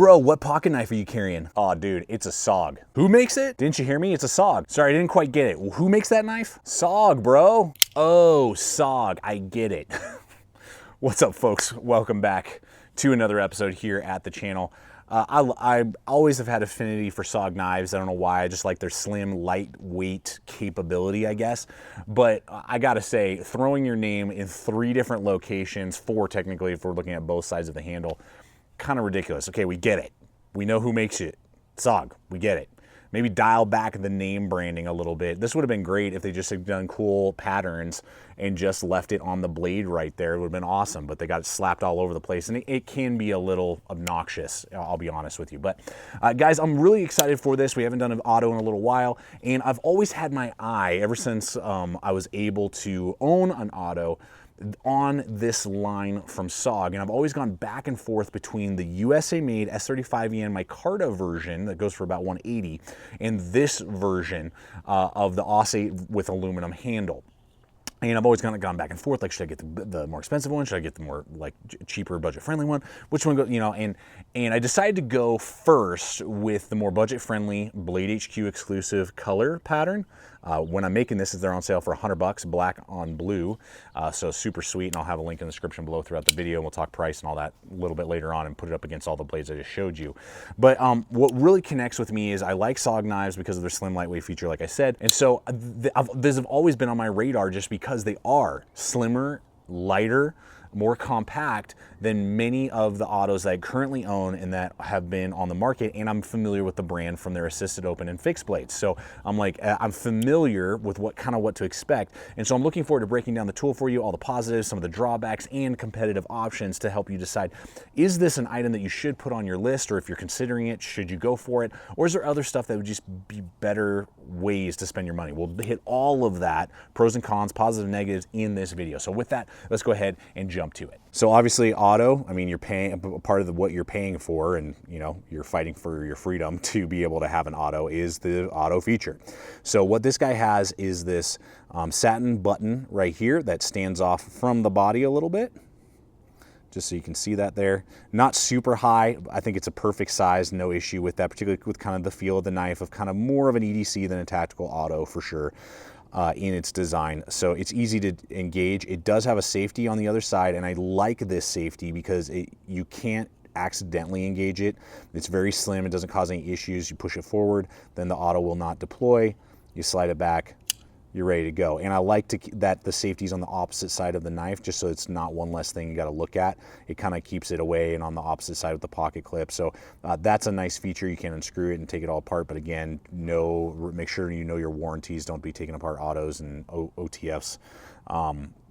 Bro, what pocket knife are you carrying? Oh, dude, it's a SOG. Who makes it? Didn't you hear me? It's a SOG. Sorry, I didn't quite get it. Who makes that knife? SOG, bro. Oh, SOG, I get it. What's up, folks? Welcome back to another episode here at the channel. I always have had affinity for SOG knives. I don't know why. I just like their slim, lightweight capability, I guess. But I gotta say, throwing your name in 3 different locations, 4 technically if we're looking at both sides of the handle, kind of ridiculous. Okay, we get it. We know who makes it. SOG, we get it. Maybe dial back the name branding a little bit. This would have been great if they just had done cool patterns and just left it on the blade right there. It would have been awesome, but they got it slapped all over the place, and it can be a little obnoxious, I'll be honest with you. But guys, I'm really excited for this. We haven't done an auto in a little while, and I've always had my eye, ever since I was able to own an auto, on this line from SOG, and I've always gone back and forth between the USA-made S35EN micarta version that goes for about $180 and this version of the AUS-8 with aluminum handle. And I've always kind of gone back and forth, like, should I get the more expensive one? Should I get the more, like, cheaper, budget-friendly one? Which one go, you know, and I decided to go first with the more budget-friendly Blade HQ exclusive color pattern. When I'm making this, they're on sale for $100, black on blue, so super sweet, and I'll have a link in the description below throughout the video, and we'll talk price and all that a little bit later on and put it up against all the blades I just showed you. But what really connects with me is I like SOG knives because of their slim, lightweight feature, like I said, and so these have always been on my radar just because they are slimmer, lighter, more compact than many of the autos that I currently own and that have been on the market, and I'm familiar with the brand from their assisted open and fixed blades. So I'm like, I'm familiar with what to expect, and so I'm looking forward to breaking down the tool for you, all the positives, some of the drawbacks, and competitive options to help you decide, is this an item that you should put on your list, or if you're considering it, should you go for it, or is there other stuff that would just be better ways to spend your money? We'll hit all of that, pros and cons, positive and negatives, in this video. So with that, let's go ahead and jump to it. So obviously auto, I mean, you're paying part of what you're paying for, and you know, you're fighting for your freedom to be able to have an auto, is the auto feature. So what this guy has is this satin button right here that stands off from the body a little bit, just so you can see that there. Not super high. I think it's a perfect size, no issue with that, particularly with kind of the feel of the knife, of kind of more of an EDC than a tactical auto for sure. In its design, so it's easy to engage. It does have a safety on the other side, and I like this safety because you can't accidentally engage it. It's very slim, it doesn't cause any issues. You push it forward, then the auto will not deploy. You slide it back, you're ready to go. And I like that the safety's on the opposite side of the knife, just so it's not one less thing you got to look at. It kind of keeps it away and on the opposite side with the pocket clip. So that's a nice feature. You can unscrew it and take it all apart, but again, make sure you know your warranties. Don't be taking apart autos and OTFs,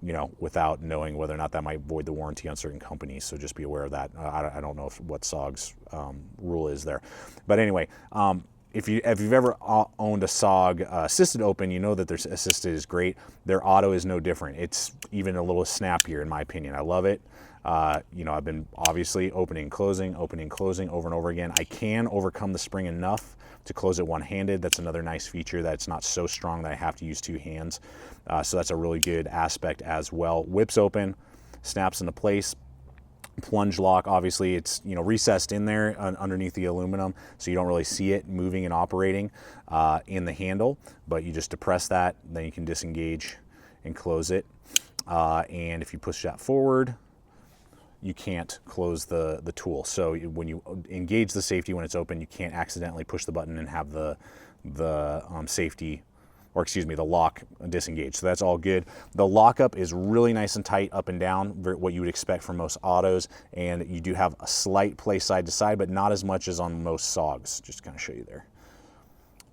you know, without knowing whether or not that might void the warranty on certain companies. So just be aware of that. I don't know what SOG's rule is there, but anyway. If you've ever owned a SOG assisted open, you know that their assisted is great. Their auto is no different. It's even a little snappier in my opinion. I love it. You know, I've been obviously opening and closing over and over again. I can overcome the spring enough to close it one-handed. That's another nice feature, that it's not so strong that I have to use 2 hands. So that's a really good aspect as well. Whips open, snaps into place. Plunge lock, obviously it's, you know, recessed in there underneath the aluminum, so you don't really see it moving and operating in the handle, but you just depress that, then you can disengage and close it. And if you push that forward, you can't close the tool. So when you engage the safety when it's open, you can't accidentally push the button and have the safety, or excuse me, the lock disengaged. So that's all good. The lockup is really nice and tight up and down, what you would expect from most autos, and you do have a slight play side to side, but not as much as on most SOGs. Just to kind of show you there.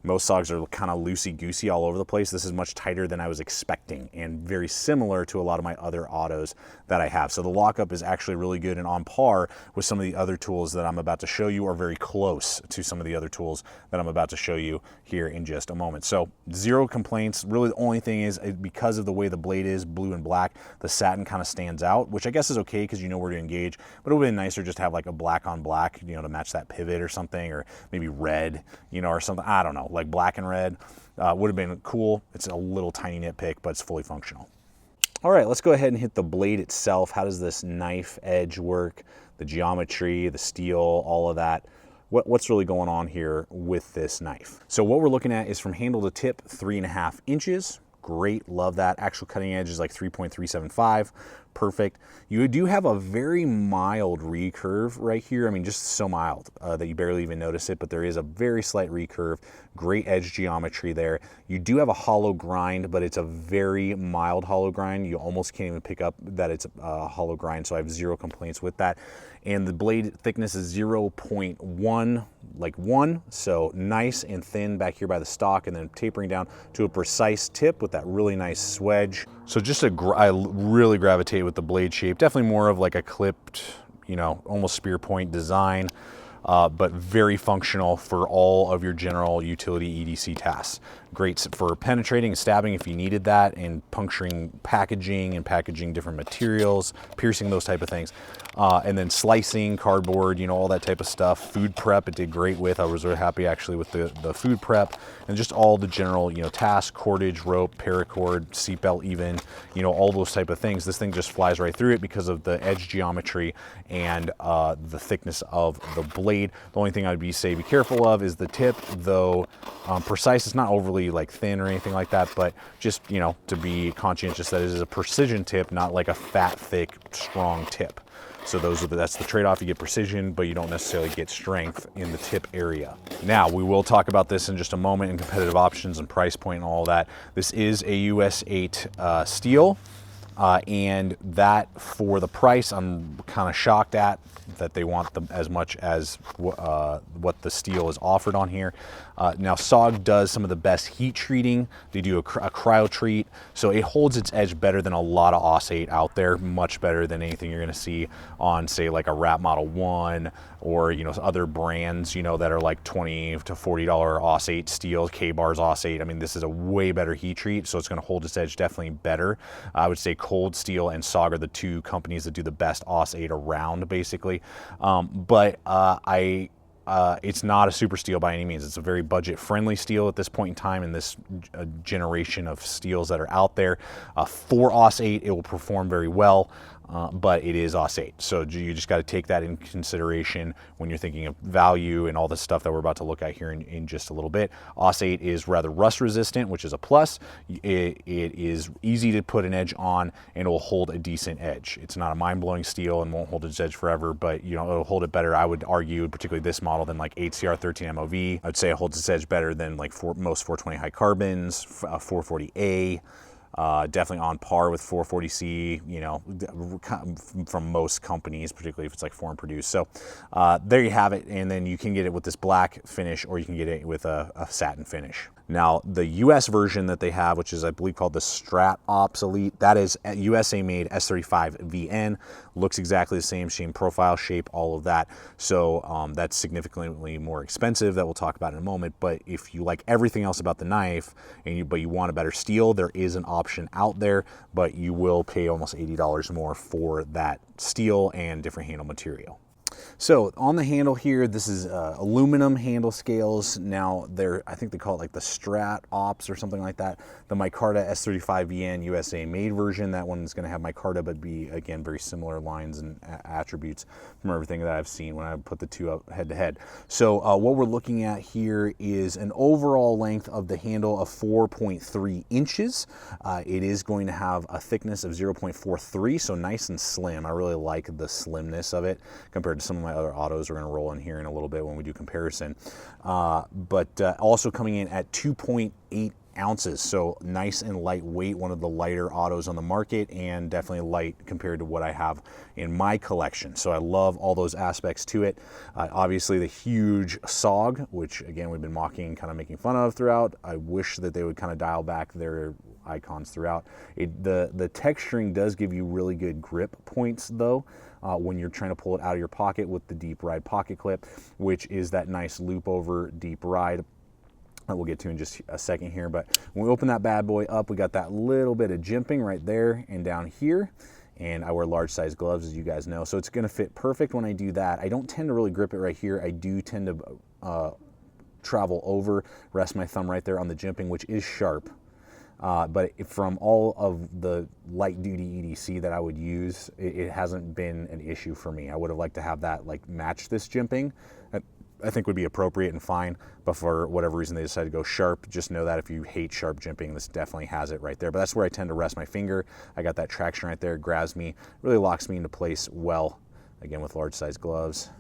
Most SOGs are kind of loosey-goosey all over the place. This is much tighter than I was expecting, and very similar to a lot of my other autos that I have. So the lockup is actually really good and on par with some of the other tools that I'm about to show you, or very close to some of the other tools that I'm about to show you here in just a moment. So 0 complaints. Really the only thing is, because of the way the blade is blue and black, the satin kind of stands out, which I guess is okay because you know where to engage, but it would have been nicer just to have like a black on black, you know, to match that pivot or something, or maybe red, you know, or something. I don't know. Like black and red would have been cool. It's a little tiny nitpick, but it's fully functional. All right, let's go ahead and hit the blade itself. How does this knife edge work? The geometry, the steel, all of that. What's really going on here with this knife? So what we're looking at is from handle to tip, 3.5 inches. Great, love that. Actual cutting edge is like 3.375, perfect. You do have a very mild recurve right here. I mean, just so mild that you barely even notice it, but there is a very slight recurve. Great edge geometry there. You do have a hollow grind, but it's a very mild hollow grind. You almost can't even pick up that it's a hollow grind, so I have zero complaints with that. And the blade thickness is 0.1, like 1, so nice and thin back here by the stock, and then tapering down to a precise tip with that really nice swedge. So just I really gravitate with the blade shape. Definitely more of like a clipped, you know, almost spear point design, but very functional for all of your general utility EDC tasks. Great for penetrating and stabbing if you needed that, and puncturing packaging and packaging different materials, piercing, those type of things. And then slicing, cardboard, you know, all that type of stuff. Food prep, it did great with. I was really happy actually with the food prep, and just all the general, you know, tasks, cordage, rope, paracord, seatbelt even, you know, all those type of things. This thing just flies right through it because of the edge geometry and the thickness of the blade. The only thing I'd say be careful of is the tip, though precise. It's not overly like thin or anything like that, but just, you know, to be conscientious that it is a precision tip, not like a fat, thick, strong tip. So that's the trade-off. You get precision, but you don't necessarily get strength in the tip area. Now, we will talk about this in just a moment, and competitive options and price point and all that. This is a US 8 steel, and that for the price, I'm kind of shocked at that they want them as much as what the steel is offered on here. Now, SOG does some of the best heat treating. They do a cryo treat, so it holds its edge better than a lot of AUS 8 out there, much better than anything you're gonna see on, say, like a Rat Model 1 or, you know, other brands, you know, that are like $20 to $40 AUS 8 steel, K-bars AUS 8. I mean, this is a way better heat treat, so it's gonna hold its edge definitely better. I would say Cold Steel and SOG are the two companies that do the best AUS 8 around, basically. It's not a super steel by any means. It's a very budget-friendly steel at this point in time in this generation of steels that are out there. For AUS 8, it will perform very well, but it is AUS 8. So you just got to take that in consideration when you're thinking of value and all the stuff that we're about to look at here in just a little bit. AUS 8 is rather rust-resistant, which is a plus. It is easy to put an edge on, and it will hold a decent edge. It's not a mind-blowing steel and won't hold its edge forever, but, you know, it'll hold it better, I would argue, particularly this model, than like HCR 13 MOV. I'd say it holds its edge better than like most 420 high carbons, 440A. Definitely on par with 440C, you know, from most companies, particularly if it's like foreign produced. So there you have it. And then you can get it with this black finish, or you can get it with a satin finish. Now, the US version that they have, which is, I believe, called the Strat Ops Elite, that is USA made S35 VN, looks exactly the same profile, shape, all of that. So that's significantly more expensive, that we'll talk about in a moment. But if you like everything else about the knife, but you want a better steel, there is an option out there, but you will pay almost $80 more for that steel and different handle material. So on the handle here, this is aluminum handle scales. Now I think they call it like the Strat Ops or something like that. The micarta S35 VN USA made version, that one is going to have micarta, but be, again, very similar lines and attributes from everything that I've seen when I put the two up head to head. So what we're looking at here is an overall length of the handle of 4.3 inches. It is going to have a thickness of 0.43, so nice and slim. I really like the slimness of it compared to some of my other autos. We're going to roll in here in a little bit when we do comparison. But also coming in at 2.8 ounces, so nice and lightweight, one of the lighter autos on the market, and definitely light compared to what I have in my collection. So I love all those aspects to it. Obviously the huge SOG, which again we've been mocking and kind of making fun of throughout. I wish that they would kind of dial back their icons throughout. The texturing does give you really good grip points though, when you're trying to pull it out of your pocket with the deep ride pocket clip, which is that nice loop over deep ride that we'll get to in just a second here. But when we open that bad boy up, we got that little bit of jimping right there and down here. And I wear large size gloves, as you guys know, so it's gonna fit perfect when I do that. I don't tend to really grip it right here. I do tend to travel over, rest my thumb right there on the jimping, which is sharp. But from all of the light duty EDC that I would use, it hasn't been an issue for me. I would have liked to have that like match this jimping. I think would be appropriate and fine, but for whatever reason they decided to go sharp, just know that if you hate sharp jimping, this definitely has it right there. But that's where I tend to rest my finger. I got that traction right there, grabs me, really locks me into place well, again with large size gloves.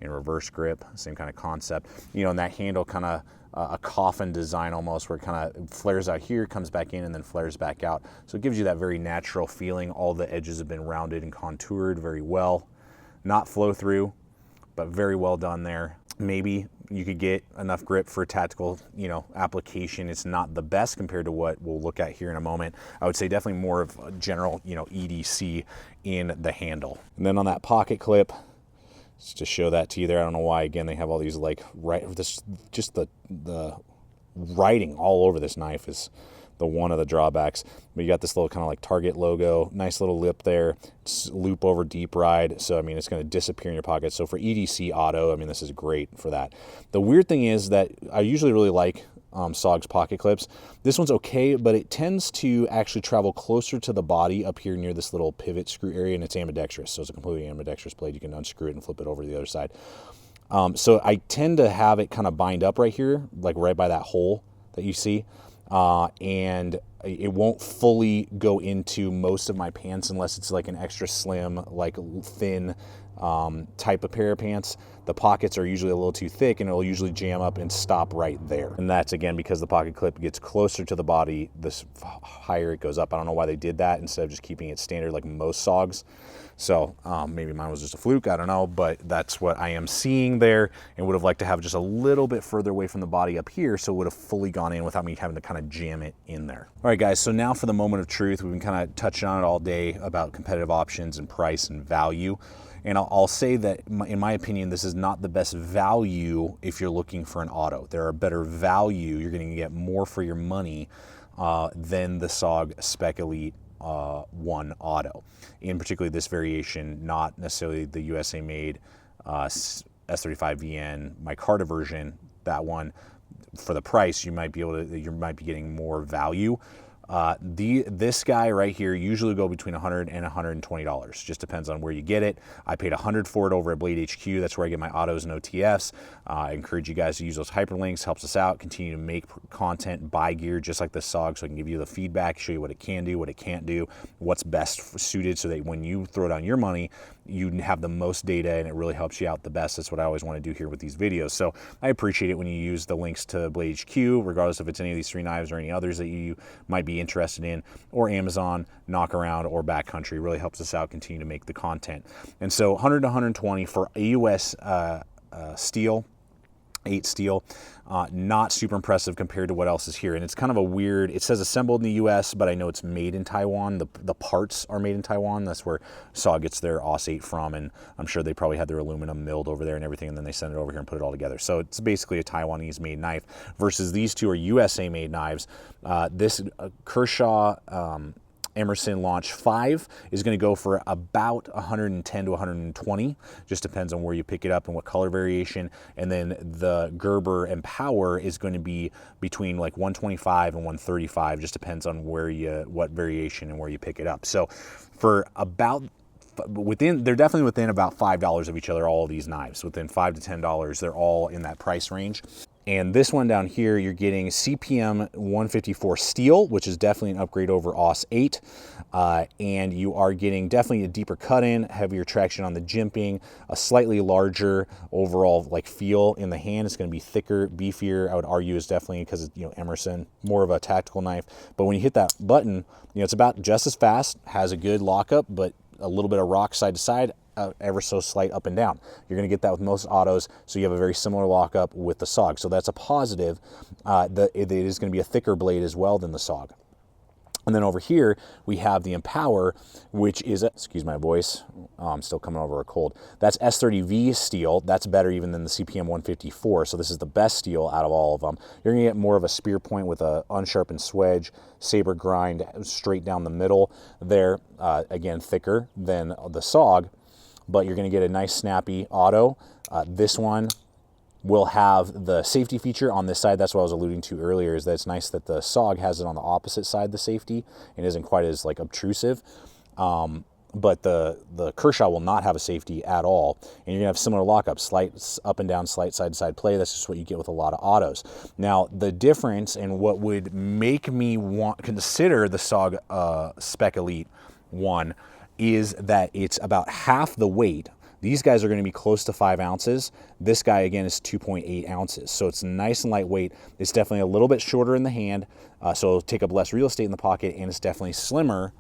In reverse grip, same kind of concept. You know, and that handle kind of a coffin design almost, where it kind of flares out here, comes back in, and then flares back out. So it gives you that very natural feeling. All the edges have been rounded and contoured very well. Not flow through, but very well done there. Maybe you could get enough grip for tactical, you know, application. It's not the best compared to what we'll look at here in a moment. I would say definitely more of a general, you know, EDC in the handle. And then on that pocket clip, just to show that to you there, I don't know why, again, they have all these like, just the writing all over this knife is the one of the drawbacks. But you got this little kind of like Target logo, nice little lip there, loop over deep ride. So, I mean, it's going to disappear in your pocket. So for EDC auto, I mean, this is great for that. The weird thing is that I usually really like SOG's pocket clips. This one's okay, but it tends to actually travel closer to the body up here near this little pivot screw area, and it's ambidextrous. So it's a completely ambidextrous blade. You can unscrew it and flip it over to the other side. So I tend to have it kind of bind up right here, like right by that hole that you see. And it won't fully go into most of my pants unless it's like an extra slim, like thin type of pair of pants. The pockets are usually a little too thick, and it'll usually jam up and stop right there. And that's, again, because the pocket clip gets closer to the body, the higher it goes up. I don't know why they did that instead of just keeping it standard like most SOGs. So maybe mine was just a fluke, I don't know, but that's what I am seeing there, and would have liked to have just a little bit further away from the body up here, so it would have fully gone in without me having to kind of jam it in there. All right, guys, so now for the moment of truth. We've been kind of touching on it all day about competitive options and price and value. And I'll say that, in my opinion, this is not the best value if you're looking for an auto. There are better value. You're going to get more for your money than the SOG Spec Elite 1 auto. In particularly this variation, not necessarily the USA-made S35VN micarta version. That one, for the price, you might be getting more value. This guy right here usually go between $100 and $120. Just depends on where you get it. I paid $100 for it over at Blade HQ. That's where I get my autos and OTFs. I encourage you guys to use those hyperlinks. Helps us out. Continue to make content, buy gear just like the SOG, so I can give you the feedback, show you what it can do, what it can't do, what's best suited, so that when you throw down your money, you have the most data and it really helps you out the best. That's what I always want to do here with these videos. So I appreciate it when you use the links to Blade HQ, regardless if it's any of these 3 knives or any others that you might be interested in, or Amazon, Knockaround, or Backcountry. It really helps us out, continue to make the content. And so 100 to 120 for AUS steel, 8 steel, not super impressive compared to what else is here. And it's kind of a weird, it says assembled in the US, but I know it's made in Taiwan. The parts are made in Taiwan. That's where SOG gets their AUS 8 from, and I'm sure they probably had their aluminum milled over there and everything, and then they send it over here and put it all together. So it's basically a Taiwanese made knife, versus these two are USA made knives. This Kershaw Emerson Launch 5 is going to go for about 110 to 120. Just depends on where you pick it up and what color variation. And then the Gerber Empower is going to be between like 125 and 135. Just depends on what variation and where you pick it up. So for about they're definitely within about $5 of each other, all of these knives. Within $5 to $10, they're all in that price range. And this one down here, you're getting CPM 154 steel, which is definitely an upgrade over AUS 8. And you are getting definitely a deeper cut in, heavier traction on the jimping, a slightly larger overall like feel in the hand. It's going to be thicker, beefier. I would argue is definitely because it's, Emerson, more of a tactical knife. But when you hit that button, it's about just as fast, has a good lockup, but a little bit of rock side to side, ever so slight up and down. You're going to get that with most autos, so you have a very similar lockup with the SOG. So that's a positive. It is going to be a thicker blade as well than the SOG. And then over here, we have the Empower, which is, excuse my voice, I'm still coming over a cold. That's S30V steel. That's better even than the CPM 154. So this is the best steel out of all of them. You're gonna get more of a spear point with a unsharpened swedge, saber grind straight down the middle there. Again, thicker than the SOG, but you're gonna get a nice snappy auto. This one, will have the safety feature on this side. That's what I was alluding to earlier, is that it's nice that the SOG has it on the opposite side, the safety, and isn't quite as like obtrusive. But the Kershaw will not have a safety at all, and you're gonna have similar lockup, slight up and down, slight side to side play. That's just what you get with a lot of autos. Now, the difference and what would make me consider the SOG Spec Elite 1 is that it's about half the weight. These guys are going to be close to 5 ounces. This guy, again, is 2.8 ounces. So it's nice and lightweight. It's definitely a little bit shorter in the hand, so it'll take up less real estate in the pocket, and it's definitely slimmer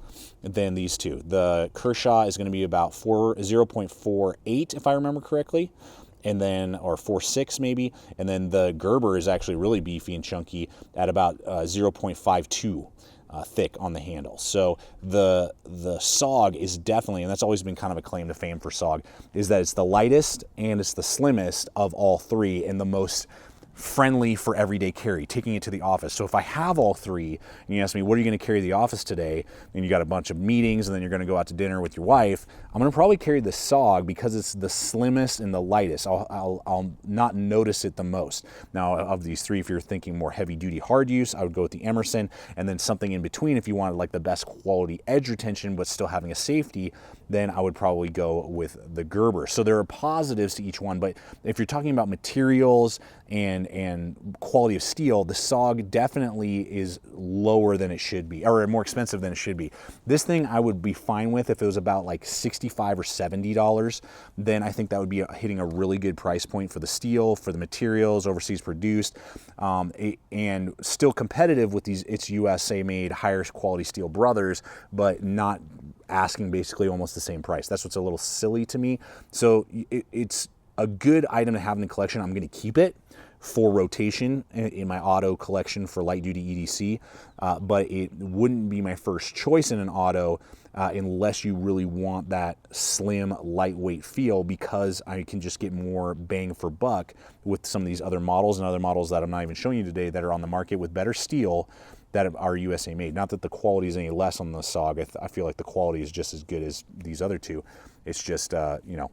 than these two. The Kershaw is going to be about 0.48, if I remember correctly, and then, or 4.6 maybe, and then the Gerber is actually really beefy and chunky at about 0.52. Thick on the handle. So the SOG is definitely, and that's always been kind of a claim to fame for SOG, is that it's the lightest and it's the slimmest of all three, and the most friendly for everyday carry, taking it to the office. So if I have all three, and you ask me, what are you going to carry to the office today? And you got a bunch of meetings, and then you're going to go out to dinner with your wife, I'm going to probably carry the SOG because it's the slimmest and the lightest. I'll not notice it the most. Now, of these three, if you're thinking more heavy duty hard use, I would go with the Emerson, and then something in between if you wanted like the best quality edge retention but still having a safety, then I would probably go with the Gerber. So there are positives to each one, but if you're talking about materials and quality of steel, the SOG definitely is lower than it should be, or more expensive than it should be. This thing I would be fine with if it was about like $65 or $70. Then I think that would be hitting a really good price point for the steel, for the materials, overseas produced, and still competitive with these its USA made higher quality steel brothers, but not asking basically almost the same price. That's what's a little silly to me. So it's a good item to have in the collection. I'm going to keep it for rotation in my auto collection for light duty EDC, but it wouldn't be my first choice in an auto unless you really want that slim, lightweight feel, because I can just get more bang for buck with some of these other models and other models that I'm not even showing you today that are on the market with better steel that are USA made. Not that the quality is any less on the SOG. I feel like the quality is just as good as these other two. It's just, you know,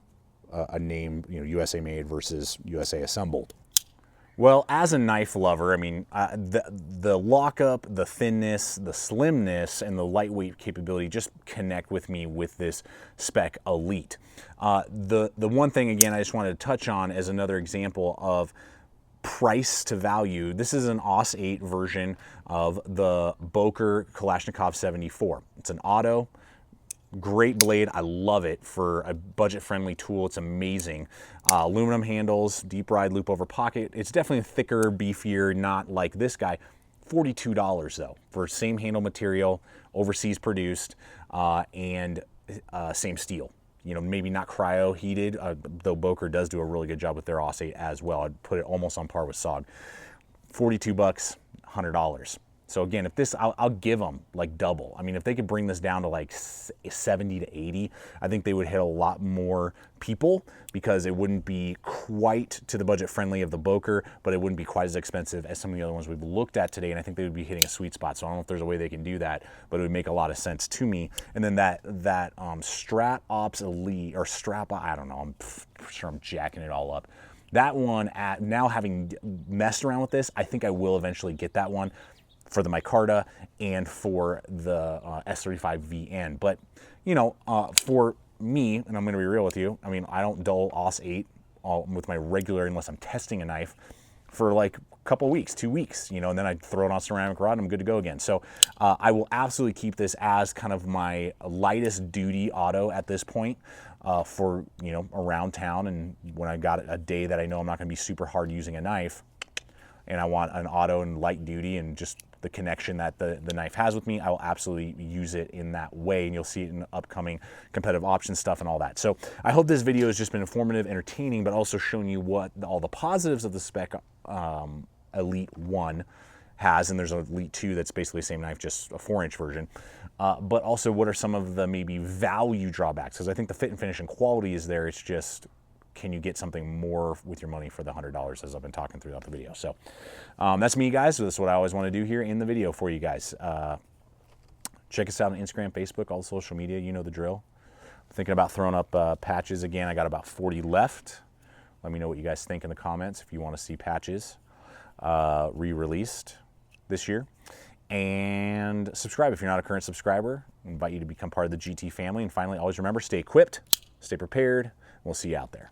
a name, you know, USA made versus USA assembled. Well, as a knife lover, I mean, the lockup, the thinness, the slimness, and the lightweight capability just connect with me with this Spec Elite. The one thing, again, I just wanted to touch on as another example of price to value. This is an AUS 8 version of the Boker Kalashnikov 74. It's an auto. Great blade. I love it for a budget-friendly tool. It's amazing. Aluminum handles, deep ride loop over pocket. It's definitely thicker, beefier, not like this guy. $42 though for same handle material, overseas produced, and same steel. You know, maybe not cryo heated, though Boker does do a really good job with their AUS 8 as well. I'd put it almost on par with SOG. 42 bucks, $100. So again, if this, I'll give them like double. I mean, if they could bring this down to like 70 to 80, I think they would hit a lot more people, because it wouldn't be quite to the budget friendly of the Boker, but it wouldn't be quite as expensive as some of the other ones we've looked at today. And I think they would be hitting a sweet spot. So I don't know if there's a way they can do that, but it would make a lot of sense to me. And then that Strat Ops Elite, or Strap, I don't know, I'm sure I'm jacking it all up. That one, now having messed around with this, I think I will eventually get that one for the micarta and for the S35VN. But, you know, for me, and I'm going to be real with you, I mean, I don't dull AUS 8 with my regular, unless I'm testing a knife, for like a couple weeks, 2 weeks, you know, and then I throw it on ceramic rod and I'm good to go again. So I will absolutely keep this as kind of my lightest duty auto at this point for, you know, around town, and when I got a day that I know I'm not going to be super hard using a knife, and I want an auto and light duty and just the connection that the knife has with me, I will absolutely use it in that way, and you'll see it in upcoming competitive options stuff and all that. So I hope this video has just been informative, entertaining, but also showing you what all the positives of the Spec Elite 1 has, and there's an Elite 2 that's basically the same knife, just a 4-inch version. But also what are some of the maybe value drawbacks, because I think the fit and finish and quality is there. It's just, can you get something more with your money for the $100, as I've been talking throughout the video. So that's me, guys. So that's what I always want to do here in the video for you guys. Check us out on Instagram, Facebook, all the social media. You know the drill. Thinking about throwing up patches again. I got about 40 left. Let me know what you guys think in the comments if you want to see patches re-released this year. And subscribe if you're not a current subscriber. I invite you to become part of the GT family. And finally, always remember, stay equipped, stay prepared, and we'll see you out there.